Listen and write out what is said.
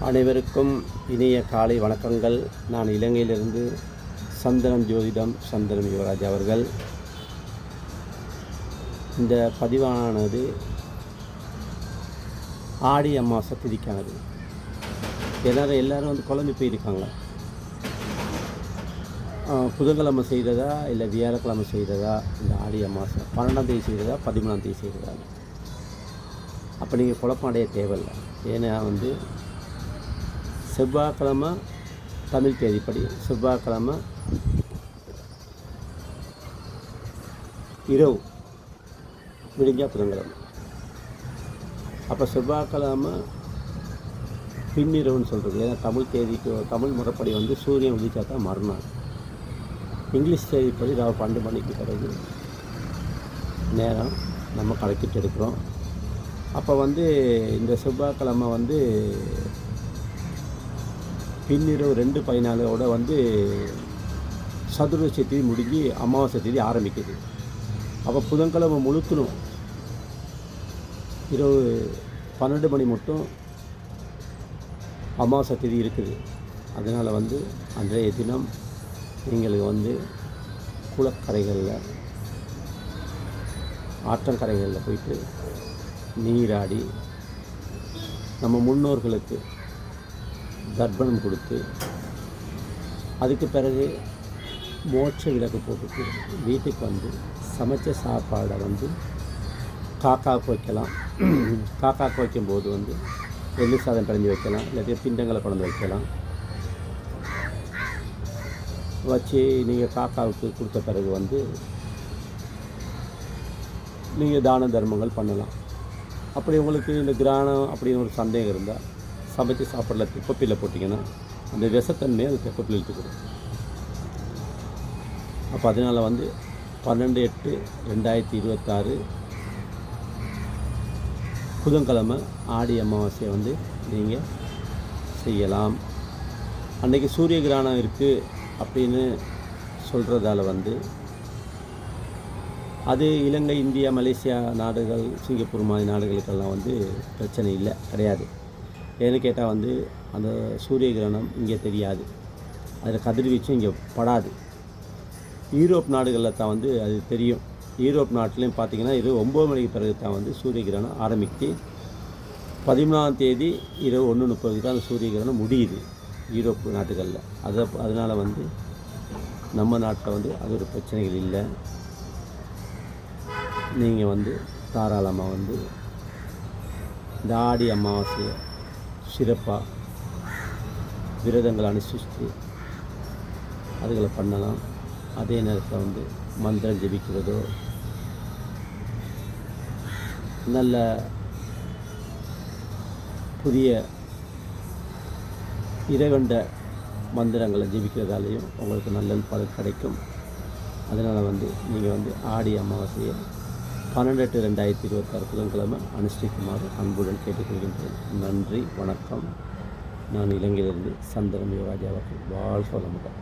அனைவருக்கும் இனிய காலை வணக்கங்கள். நான் இலங்கையிலிருந்து சந்தனம் ஜோதிடம் சந்தனம் யுவராஜ் அவர்கள். இந்த பதிவானது ஆடி அமாவாசை திதிக்கானது. எல்லோரும் வந்து குழம்பு போயிருக்காங்க. புதன்கிழமை செய்கிறதா இல்லை வியாழக்கிழமை செய்கிறதா, இந்த ஆடி அமாவாசை 12ஆம் தேதி செய்கிறதா 13ஆம் தேதி செய்கிறதா. அப்போ நீங்கள் குழப்பம் அடைய தேவையில்லை. ஏன்னா வந்து செவ்வாய்க்கிழமை தமிழ் தேதிப்படி செவ்வாய்க்கிழமை இரவு விடிஞ்சா புதன்கிழமை. அப்போ செவ்வாய்க்கிழமை பின்னிரவுன்னு சொல்கிறது. ஏன்னா தமிழ் முறைப்படி வந்து சூரியன் உதிச்சா தான் மறுநாள். இங்கிலீஷ் தேதிப்படி நான் 12 மணிக்கு பிறகு நேரம் நம்ம கணக்கிட்டு எடுக்கிறோம். அப்போ வந்து இந்த செவ்வாய்க்கிழமை வந்து பின்னிரவு 2:14 வந்து சதுர்தசி தேதி முடிஞ்சு அமாவாசை தேதி ஆரம்பிக்குது. அப்போ புதன்கிழமை முழுக்கணும் இரவு 12 மணி மட்டும் அமாவாசை தேதி இருக்குது. அதனால் வந்து அன்றைய தினம் எங்களுக்கு வந்து குளக்கரைகளில் ஆற்றங்கரைகளில் போயிட்டு நீராடி நம்ம முன்னோர்களுக்கு தர்ப்பணம் கொடுத்து, அதுக்கு பிறகு மோட்ச விளக்கு போட்டுட்டு வீட்டுக்கு வந்து சமைச்ச சாப்பாடை வந்து காக்காவுக்கு வைக்கலாம். காக்காவுக்கு வைக்கும்போது வந்து எள்ளு சாதம் பிணைஞ்சி வைக்கலாம், இல்லாட்டி பிண்டங்களை கொண்டு வைக்கலாம். வச்சு நீங்கள் காக்காவுக்கு கொடுத்த பிறகு வந்து நீங்கள் தான தர்மங்கள் பண்ணலாம். அப்படி உங்களுக்கு இந்த கிரானம் அப்படின்னு ஒரு சந்தேகம் இருந்தால் சமைச்சு சாப்பிடல தெப்பப்பில் போட்டிங்கன்னா அந்த விஷத்தன்மையை அது தெப்பப்பில் இழுத்துக்கிடும். அப்போ அதனால் வந்து 12/8/2026 புதன்கிழமை ஆடி அமாவாசையை வந்து நீங்கள் செய்யலாம். அன்றைக்கி சூரிய கிரகணம் இருக்குது அப்படின்னு சொல்கிறதால வந்து அது இலங்கை, இந்தியா, மலேசியா நாடுகள், சிங்கப்பூர் மாதிரி நாடுகளுக்கெல்லாம் வந்து பிரச்சனை இல்லை, கிடையாது. ஏன்னு கேட்டால் வந்து அந்த சூரிய கிரகணம் இங்கே தெரியாது, அதில் கதிர்வீச்சும் இங்கே படாது. யூரோப் நாடுகளில் தான் வந்து அது தெரியும். யூரோப் நாட்டிலையும் பார்த்திங்கன்னா இது 9 மணிக்கு பிறகு தான் வந்து சூரிய கிரகணம் ஆரம்பித்து 13ஆம் தேதி இரவு 1:30 தான் அந்த சூரிய கிரகணம் முடியுது யூரோப் நாட்டுகளில். அதனால் வந்து நம்ம நாட்டில் வந்து அது ஒரு பிரச்சனைகள் இல்லை. நீங்கள் வந்து தாராளமாக வந்து இந்த ஆடி அமாவாசையை சிறப்பாக விரதங்கள் அனுசரித்து அதுகளை பண்ணலாம். அதே நேரத்தில் வந்து மந்திரம் ஜெபிக்கிறதோ, நல்ல புதிய இறைவண்ட மந்திரங்களை ஜெபிக்கிறதாலேயும் உங்களுக்கு நல்ல பலன் கிடைக்கும். அதனால் வந்து நீங்கள் வந்து ஆடி அமாவாசையை 12/8/2026 புதன்கிழமை அனுஷ்டிக்குமாறு அன்புடன் கேட்டுக்கொள்கின்றேன். நன்றி, வணக்கம். நான் இலங்கையிலிருந்து சந்தனம் யுவராஜ் அவர்கள். வாழ்க வளமுடன்.